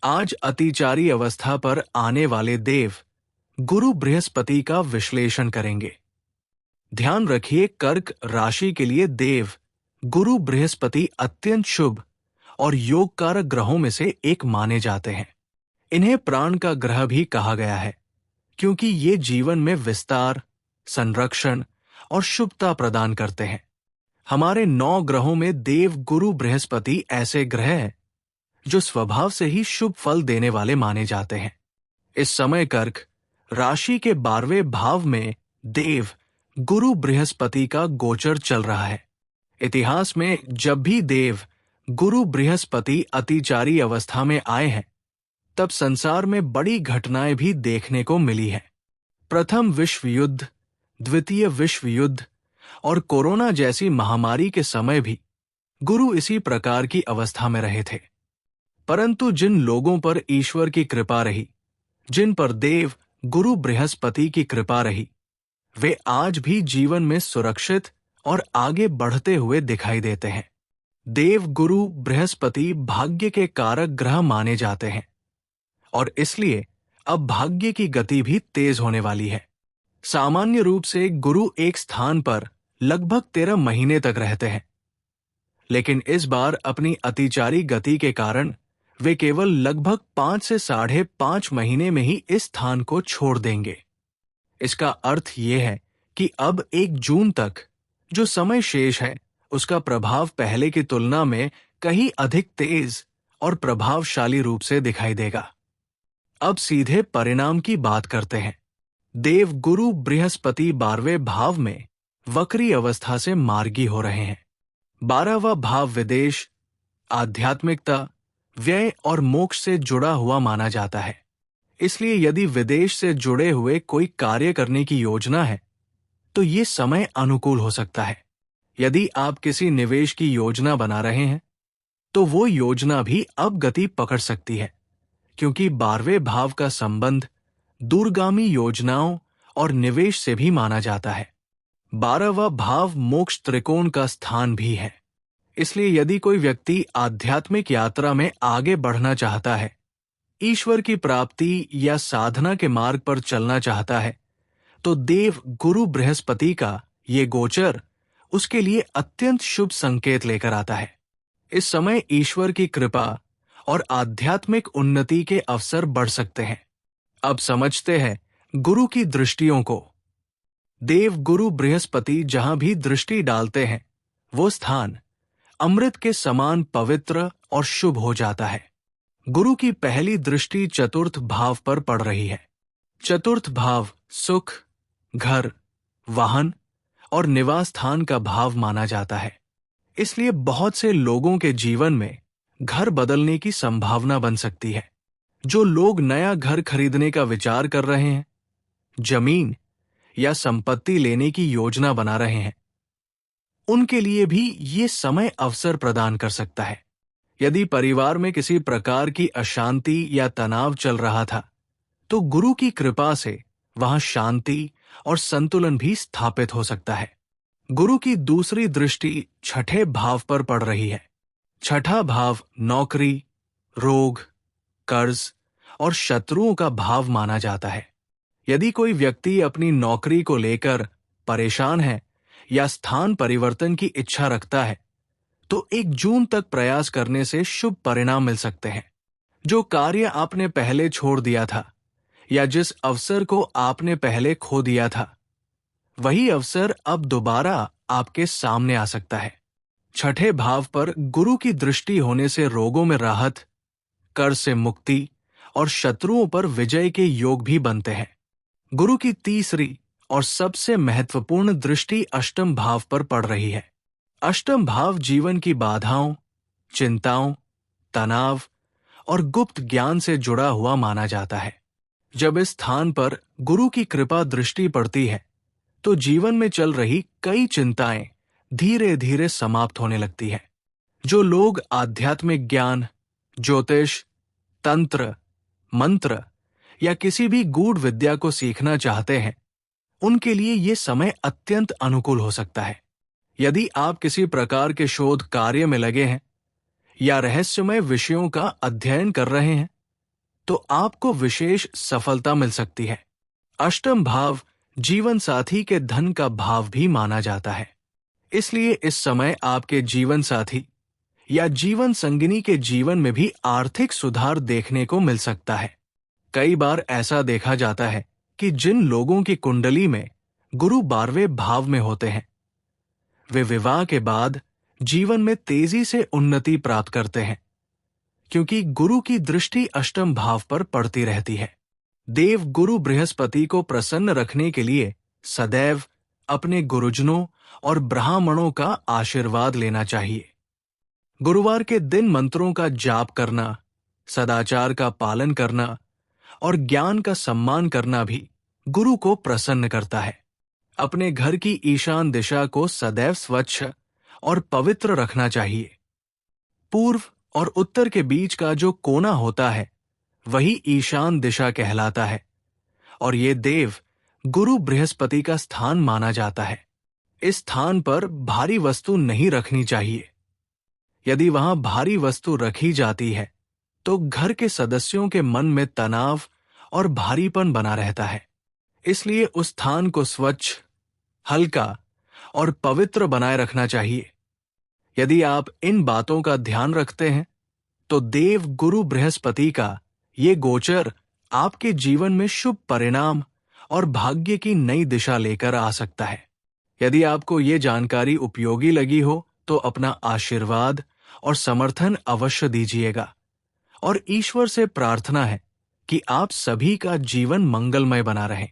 आज अतिचारी अवस्था पर आने वाले देव गुरु बृहस्पति का विश्लेषण करेंगे। ध्यान रखिए, कर्क राशि के लिए देव गुरु बृहस्पति अत्यंत शुभ और योगकारक ग्रहों में से एक माने जाते हैं। इन्हें प्राण का ग्रह भी कहा गया है क्योंकि ये जीवन में विस्तार, संरक्षण और शुभता प्रदान करते हैं। हमारे 9 ग्रहों में देव गुरु बृहस्पति ऐसे ग्रह हैं जो स्वभाव से ही शुभ फल देने वाले माने जाते हैं। इस समय कर्क राशि के 12वें भाव में देव गुरु बृहस्पति का गोचर चल रहा है। इतिहास में जब भी देव गुरु बृहस्पति अतिचारी अवस्था में आए हैं, तब संसार में बड़ी घटनाएं भी देखने को मिली है। प्रथम विश्व युद्ध, द्वितीय विश्व युद्ध और कोरोना जैसी महामारी के समय भी गुरु इसी प्रकार की अवस्था में रहे थे। परंतु जिन लोगों पर ईश्वर की कृपा रही, जिन पर देव गुरु बृहस्पति की कृपा रही, वे आज भी जीवन में सुरक्षित और आगे बढ़ते हुए दिखाई देते हैं। देव गुरु बृहस्पति भाग्य के कारक ग्रह माने जाते हैं और इसलिए अब भाग्य की गति भी तेज होने वाली है। सामान्य रूप से गुरु एक स्थान पर लगभग 13 महीने तक रहते हैं, लेकिन इस बार अपनी अतिचारी गति के कारण वे केवल लगभग 5 से 5.5 महीने में ही इस स्थान को छोड़ देंगे। इसका अर्थ यह है कि अब 1 जून तक जो समय शेष है, उसका प्रभाव पहले की तुलना में कहीं अधिक तेज और प्रभावशाली रूप से दिखाई देगा। अब सीधे परिणाम की बात करते हैं। देव गुरु बृहस्पति 12वें भाव में वक्री अवस्था से मार्गी हो रहे हैं। 12वां भाव विदेश, आध्यात्मिकता, व्यय और मोक्ष से जुड़ा हुआ माना जाता है। इसलिए यदि विदेश से जुड़े हुए कोई कार्य करने की योजना है, तो ये समय अनुकूल हो सकता है। यदि आप किसी निवेश की योजना बना रहे हैं, तो वो योजना भी अब गति पकड़ सकती है, क्योंकि 12वें भाव का संबंध दूरगामी योजनाओं और निवेश से भी माना जाता है। 12वां भाव मोक्ष त्रिकोण का स्थान भी है। इसलिए यदि कोई व्यक्ति आध्यात्मिक यात्रा में आगे बढ़ना चाहता है, ईश्वर की प्राप्ति या साधना के मार्ग पर चलना चाहता है, तो देव गुरु बृहस्पति का ये गोचर उसके लिए अत्यंत शुभ संकेत लेकर आता है। इस समय ईश्वर की कृपा और आध्यात्मिक उन्नति के अवसर बढ़ सकते हैं। अब समझते हैं गुरु की दृष्टियों को। देव गुरु बृहस्पति जहां भी दृष्टि डालते हैं, वो स्थान अमृत के समान पवित्र और शुभ हो जाता है। गुरु की पहली दृष्टि चतुर्थ भाव पर पड़ रही है। चतुर्थ भाव सुख, घर, वाहन और निवास स्थान का भाव माना जाता है। इसलिए बहुत से लोगों के जीवन में घर बदलने की संभावना बन सकती है। जो लोग नया घर खरीदने का विचार कर रहे हैं, जमीन या संपत्ति लेने की योजना बना रहे हैं, उनके लिए भी ये समय अवसर प्रदान कर सकता है। यदि परिवार में किसी प्रकार की अशांति या तनाव चल रहा था, तो गुरु की कृपा से वहां शांति और संतुलन भी स्थापित हो सकता है। गुरु की दूसरी दृष्टि छठे भाव पर पड़ रही है। छठा भाव नौकरी, रोग, कर्ज और शत्रुओं का भाव माना जाता है। यदि कोई व्यक्ति अपनी नौकरी को लेकर परेशान है या स्थान परिवर्तन की इच्छा रखता है, तो 1 जून तक प्रयास करने से शुभ परिणाम मिल सकते हैं। जो कार्य आपने पहले छोड़ दिया था या जिस अवसर को आपने पहले खो दिया था, वही अवसर अब दोबारा आपके सामने आ सकता है। छठे भाव पर गुरु की दृष्टि होने से रोगों में राहत, कर्ज से मुक्ति और शत्रुओं पर विजय के योग भी बनते हैं। गुरु की तीसरी और सबसे महत्वपूर्ण दृष्टि अष्टम भाव पर पड़ रही है। अष्टम भाव जीवन की बाधाओं, चिंताओं, तनाव और गुप्त ज्ञान से जुड़ा हुआ माना जाता है। जब इस स्थान पर गुरु की कृपा दृष्टि पड़ती है, तो जीवन में चल रही कई चिंताएं धीरे धीरे समाप्त होने लगती है। जो लोग आध्यात्मिक ज्ञान, ज्योतिष, तंत्र, मंत्र या किसी भी गूढ़ विद्या को सीखना चाहते हैं, उनके लिए ये समय अत्यंत अनुकूल हो सकता है। यदि आप किसी प्रकार के शोध कार्य में लगे हैं या रहस्यमय विषयों का अध्ययन कर रहे हैं, तो आपको विशेष सफलता मिल सकती है। अष्टम भाव जीवन साथी के धन का भाव भी माना जाता है, इसलिए इस समय आपके जीवन साथी या जीवन संगिनी के जीवन में भी आर्थिक सुधार देखने को मिल सकता है। कई बार ऐसा देखा जाता है कि जिन लोगों की कुंडली में गुरु 12वें भाव में होते हैं, वे विवाह के बाद जीवन में तेजी से उन्नति प्राप्त करते हैं, क्योंकि गुरु की दृष्टि अष्टम भाव पर पड़ती रहती है। देव गुरु बृहस्पति को प्रसन्न रखने के लिए सदैव अपने गुरुजनों और ब्राह्मणों का आशीर्वाद लेना चाहिए। गुरुवार के दिन मंत्रों का जाप करना, सदाचार का पालन करना और ज्ञान का सम्मान करना भी गुरु को प्रसन्न करता है। अपने घर की ईशान दिशा को सदैव स्वच्छ और पवित्र रखना चाहिए। पूर्व और उत्तर के बीच का जो कोना होता है वही ईशान दिशा कहलाता है और ये देव गुरु बृहस्पति का स्थान माना जाता है। इस स्थान पर भारी वस्तु नहीं रखनी चाहिए। यदि वहां भारी वस्तु रखी जाती है तो घर के सदस्यों के मन में तनाव और भारीपन बना रहता है। इसलिए उस स्थान को स्वच्छ, हल्का और पवित्र बनाए रखना चाहिए। यदि आप इन बातों का ध्यान रखते हैं तो देव गुरु बृहस्पति का ये गोचर आपके जीवन में शुभ परिणाम और भाग्य की नई दिशा लेकर आ सकता है। यदि आपको ये जानकारी उपयोगी लगी हो तो अपना आशीर्वाद और समर्थन अवश्य दीजिएगा और ईश्वर से प्रार्थना है कि आप सभी का जीवन मंगलमय बना रहे।